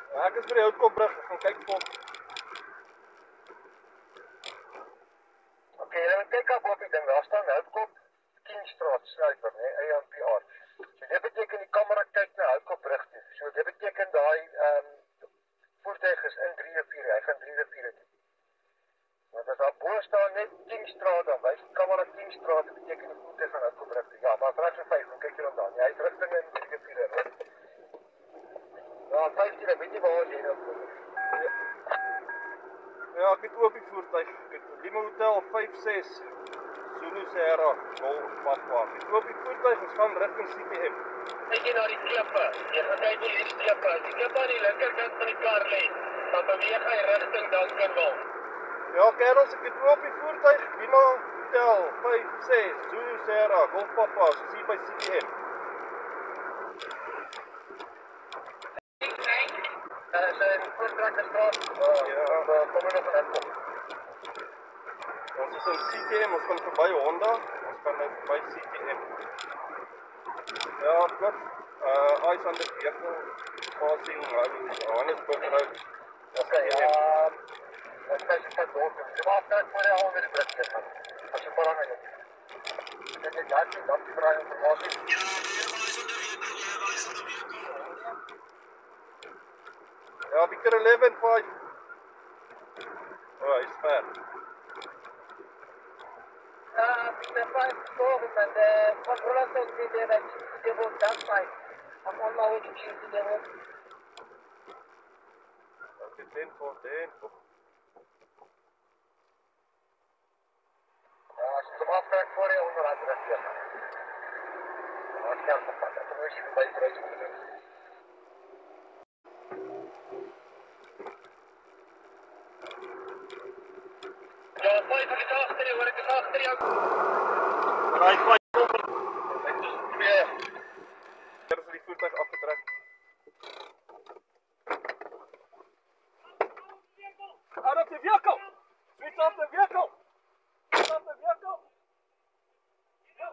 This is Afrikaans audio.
Ek is by die Houtkopbrug, ek gaan kyk vir. Okay, dan kyk op die ding, daar staan Houtkop Kingstraat snyper, né, ANPR. So dit beteken die kamera kyk na Houtkopbrug toe. So dit beteken daai voertuig is in 3 riviere, hy gaan 3 riviere toe. Want as daar bo staan net Kingstraat, dan wys die kamera Kingstraat, dit beteken die voertuig gaan Houtkopbrug toe. Ja, maar vraag so 5, kyk jy dan daar. Hy is rigting in 3 riviere. Ja, 15, weet jy waar jy nou kom. Ja, ek het oop die voertuig. Ek het Lima Hotel 56 Zulu Sierra Golf Papa. Ek het oop die voertuig, ons gaan rigting CTM. Kyk jy na die klippe. Jy gaan kyk hier die klippe. Die klippe aan die linkerkant van die kar lê. Dan beweeg hy rigting Duncanville. Ja, kerels, ek het oop die voertuig. Lima Hotel 56 Zulu Sierra Golf Papa. Ons is hier by CTM. Is in Voortrekkerstraat. Ja. Kom jy nog van Houtkop? Ons is in CTM, ons gaan verby Honda. Ons gaan nou verby CTM. Ja, goed. Eyes on the vehicle. Passing Johannesburg Road. Okay, ek sê jy kan door. Jy maak dit voor jy al weer die brug gaan. As jy voor aan jou. Dit is dankie vir die informasie. Ja, Victor 11-5. Oh, he's fair. Peter 5 store and the controller said that they will that side. I'm on my way to change the devil. Okay, 10-4. Ze afspraak voor je onder adres. Wat kan ik pakken? Dan moet je bij de ja, 5 is achter je, hoor ik is achter jou. Right, 5. Ek is 2. Hier is die voertuig afgetrek. Out of the vehicle! Switch off the vehicle! Switch off the vehicle! Ja,